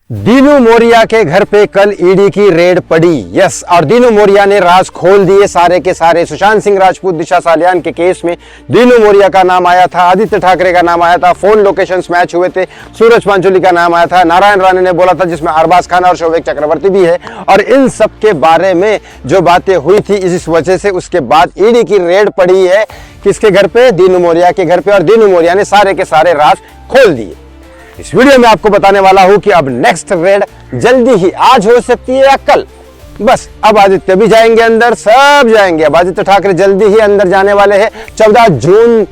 दीनू मोरिया के घर पे कल ईडी की रेड पड़ी। यस, और दीनू मोरिया ने राज खोल दिए सारे के सारे। सुशांत सिंह राजपूत दिशा सालियान के केस में दीनू मोरिया का नाम आया था, आदित्य ठाकरे का नाम आया था, फोन लोकेशंस मैच हुए थे, सूरज पांचोली का नाम आया था, नारायण राणे ने बोला था जिसमें अरबाज खान और शोवेक चक्रवर्ती भी है। और इन सब के बारे में जो बातें हुई थी इस वजह से उसके बाद ईडी की रेड पड़ी है किसके घर पे? दीनू मोरिया के घर पे। और दीनू मोरिया ने सारे के सारे राज खोल दिए। इस वीडियो में आपको बताने वाला हूं कि अब नेक्स्ट रेड जल्दी ही आज हो सकती है या कल। बस अब आदित्य भी जाएंगे अंदर, सब जाएंगे। अब आदित्य ठाकरे जल्दी ही अंदर जाने वाले हैं। 14 जून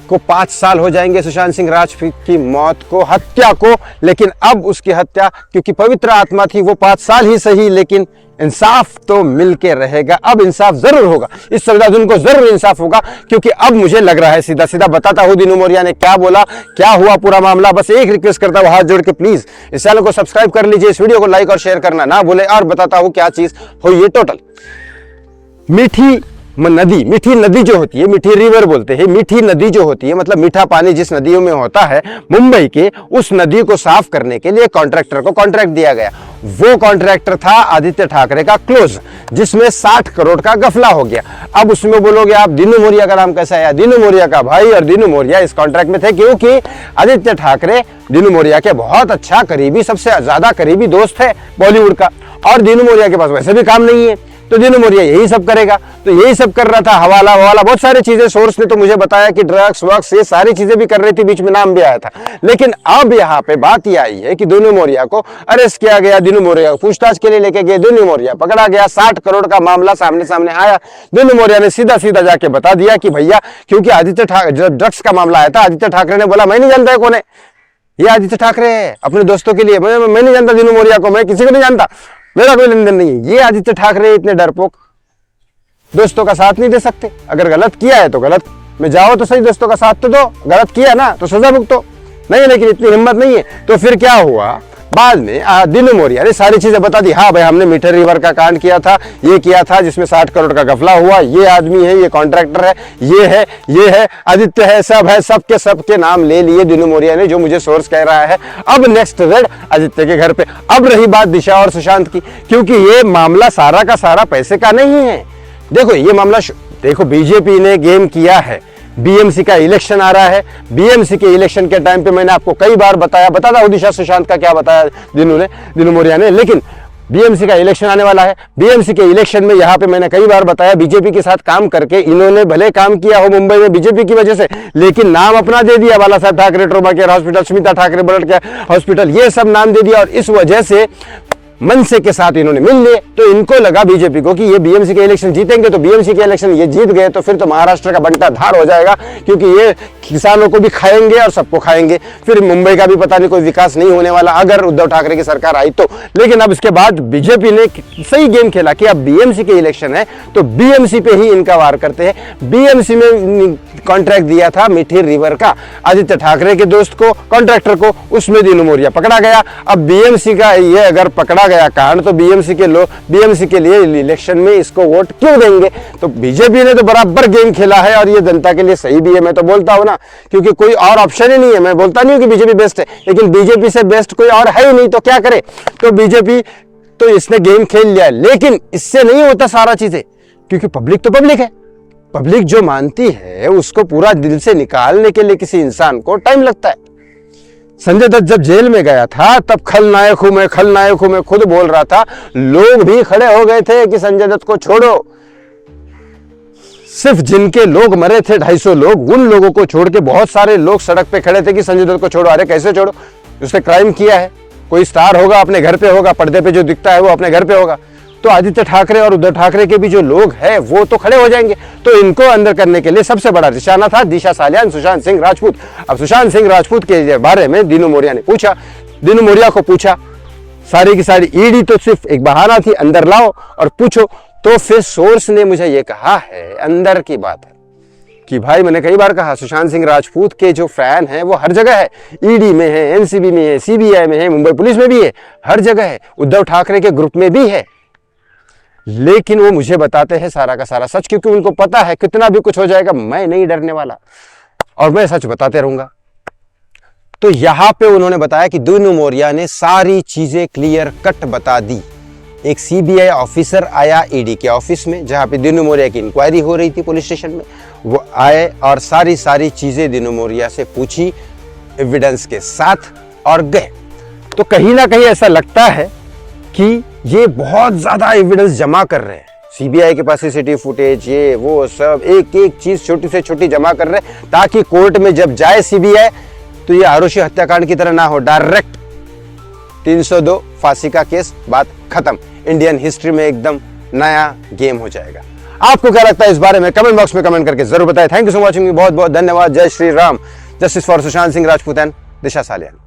को 5 साल हो जाएंगे सुशांत सिंह राजपूत की मौत को, हत्या को। लेकिन अब उसकी हत्या क्योंकि पवित्र आत्मा थी, वो 5 साल ही सही लेकिन इंसाफ तो मिलके रहेगा। अब इंसाफ जरूर होगा, इस 14 जून को जरूर इंसाफ होगा। क्योंकि अब मुझे लग रहा है, सीधा सीधा बताता हूं दीनू मोरिया ने क्या बोला, क्या हुआ पूरा मामला। बस एक रिक्वेस्ट करता हूं हाथ जोड़ के, प्लीज इस चैनल को सब्सक्राइब कर लीजिए, इस वीडियो को लाइक और शेयर करना ना भूले। और बताता हूं क्या चीज हुई है टोटल। मीठी नदी जो होती है, मीठी रिवर बोलते हैं, मीठी नदी जो होती है मतलब मीठा पानी जिस नदियों में होता है मुंबई के, उस नदी को साफ करने के लिए कॉन्ट्रैक्टर को कॉन्ट्रैक्ट दिया गया। वो कॉन्ट्रैक्टर था आदित्य ठाकरे का क्लोज, जिसमें 60 करोड़ का गफला हो गया। अब उसमें बोलोगे आप दीनू मोरिया का नाम कैसे आया? दीनू मोरिया का भाई और दीनू मोरिया इस कॉन्ट्रैक्ट में थे क्योंकि आदित्य ठाकरे दीनू मोरिया के बहुत अच्छा करीबी, सबसे ज्यादा करीबी दोस्त है बॉलीवुड का। और दीनू मोरिया के पास वैसे भी काम नहीं है तो दीनू मोरिया यही सब करेगा। तो यही सब कर रहा था, हवाला बहुत सारी चीजें। सोर्स ने तो मुझे बताया कि ड्रग्स वग्स ये सारी चीजें भी कर रही थी, बीच में नाम भी आया था। लेकिन अब यहाँ पे बात ये आई है कि दीनू मोरिया को अरेस्ट किया गया, दीनू मोरिया को पूछताछ के लिए लेके गए, दीनू मोरिया पकड़ा गया, 60 करोड़ का मामला सामने आया। दीनू मोरिया ने सीधा सीधा जाके बता दिया कि भैया, क्योंकि आदित्य ठाकरे जब ड्रग्स का मामला आया था, आदित्य ठाकरे ने बोला मैं नहीं जानता है कौन है ये आदित्य ठाकरे है, अपने दोस्तों के लिए मैं नहीं जानता दीनू मोरिया को, मैं किसी को नहीं जानता, मेरा कोई लेन देन नहीं है। ये आदित्य ठाकरे इतने डरपोक, दोस्तों का साथ नहीं दे सकते। अगर गलत किया है तो गलत में जाओ तो सही, दोस्तों का साथ तो दो, गलत किया ना तो सजा भुगतो। नहीं, लेकिन इतनी हिम्मत नहीं है। तो फिर क्या हुआ, बाद में दीनू मोरिया ने सारी चीजें बता दी। हाँ भाई, हमने मीठे रिवर का कांड किया था, ये किया था जिसमें 60 करोड़ का गफला हुआ, ये आदमी है, ये कॉन्ट्रैक्टर है, ये है आदित्य है, सब है, सबके नाम ले लिए दीनू मोरिया ने, जो मुझे सोर्स कह रहा है। अब नेक्स्ट रेड आदित्य के घर पे। अब रही बात दिशा और सुशांत की, क्योंकि ये मामला सारा का सारा पैसे का नहीं है। देखो ये मामला, देखो बीजेपी ने गेम किया है, बीएमसी का इलेक्शन आ रहा है। बीएमसी के इलेक्शन के टाइम पे मैंने आपको कई बार बताता हूं दिशा सुशांत का क्या बताया दीनू मोरिया ने। लेकिन बीएमसी का इलेक्शन आने वाला है, बीएमसी के इलेक्शन में यहाँ पे मैंने कई बार बताया, बीजेपी के साथ काम करके इन्होंने भले काम किया हो मुंबई में बीजेपी की वजह से, लेकिन नाम अपना दे दिया, बाला साहब Thackeray trauma care hospital, Smita Thackeray blood care hospital, ये सब नाम दे दिया। और इस वजह से मनसे के साथ इन्होंने मिल लिए। तो इनको लगा बीजेपी को कि ये बीएमसी के इलेक्शन जीतेंगे, तो बीएमसी के इलेक्शन ये जीत गए तो फिर तो महाराष्ट्र का बंटा धार हो जाएगा, क्योंकि ये किसानों को भी खाएंगे और सबको खाएंगे। फिर मुंबई का भी पता नहीं कोई विकास नहीं होने वाला अगर उद्धव ठाकरे की सरकार आई तो। लेकिन अब इसके बाद बीजेपी ने सही गेम खेला कि अब बीएमसी के इलेक्शन है तो बीएमसी पे ही इनका वार करते हैं। बीएमसी में कॉन्ट्रैक्ट दिया था मीठी रिवर का आदित्य ठाकरे के दोस्त को, कॉन्ट्रैक्टर को, उसमें दीनू मोरिया पकड़ा गया। अब बीएमसी का ये अगर पकड़ा गया कांड तो बीएमसी के लोग बीएमसी के लिए इलेक्शन में इसको वोट क्यों देंगे? तो बीजेपी ने तो बराबर गेम खेला है और ये जनता के लिए सही भी है। मैं तो बोलता हूं ना, क्योंकि कोई और ऑप्शन ही नहीं है। मैं बोलता नहीं हूं कि बीजेपी बेस्ट है, लेकिन बीजेपी से बेस्ट कोई और है ही नहीं, तो क्या करे? तो बीजेपी तो इसने गेम खेल लिया। लेकिन इससे नहीं होता सारा चीजें, क्योंकि पब्लिक तो पब्लिक है। पब्लिक जो मानती है उसको पूरा दिल से निकालने के लिए किसी इंसान को टाइम लगता है। संजय दत्त जब जेल में गया था तब खलनायक हूं मैं खुद बोल रहा था। लोग भी खड़े हो गए थे कि संजय दत्त को छोड़ो। सिर्फ जिनके लोग मरे थे 250 लोग, उन लोगों को छोड़ के बहुत सारे लोग सड़क पे खड़े थे कि संजय दत्त को छोड़ो। अरे कैसे छोड़ो? उसने क्राइम किया है, कोई स्टार होगा अपने घर पे होगा, पर्दे पे जो दिखता है वो अपने घर पे होगा। तो आदित्य ठाकरे और उद्धव ठाकरे के भी जो लोग हैं वो तो खड़े हो जाएंगे। तो इनको अंदर करने के लिए सबसे बड़ा निशाना था दिशा सालियान, सुशांत सिंह राजपूत। अब सुशांत सिंह राजपूत के बारे में दीनू मोरिया ने पूछा, दीनू मोरिया को पूछा, सारी की सारी ईडी तो सिर्फ एक बहाना थी, अंदर लाओ और पूछो। तो फिर सोर्स ने मुझे ये कहा है, अंदर की बात है कि भाई, मैंने कई बार कहा सुशांत सिंह राजपूत के जो फैन हैं वो हर जगह है, ईडी में है, एनसीबी में है, सीबीआई में है, मुंबई पुलिस में भी है, हर जगह है, उद्धव ठाकरे के ग्रुप में भी है। लेकिन वो मुझे बताते हैं सारा का सारा सच, क्योंकि उनको पता है कितना भी कुछ हो जाएगा मैं नहीं डरने वाला और मैं सच बताते रहूंगा। तो यहां पे उन्होंने बताया कि दीनू मोरिया ने सारी चीजें क्लियर कट बता दी। एक सीबीआई ऑफिसर आया ईडी के ऑफिस में जहां पे दीनू मोरिया की इंक्वायरी हो रही थी पुलिस स्टेशन में। वो आए और सारी चीजें दीनू मोरिया से पूछी एविडेंस के साथ और गए। तो कहीं ना कहीं ऐसा लगता है कि ये बहुत ज्यादा एविडेंस जमा कर रहे हैं। सीबीआई के पास सीसीटीवी फुटेज, ये वो सब एक एक चीज छोटी से छोटी जमा कर रहे हैं ताकि कोर्ट में जब जाए सीबीआई तो ये आरुषि हत्याकांड की तरह ना हो, डायरेक्ट 302 फांसी का केस, बात खत्म। इंडियन हिस्ट्री में एकदम नया गेम हो जाएगा। आपको क्या लगता है इस बारे में? कमेंट बॉक्स में कमेंट करके जरूर बताएं। थैंक यू सो मच, बहुत बहुत धन्यवाद। जय Shri Ram. Justice for Sushant Singh Rajput and Disha Salian.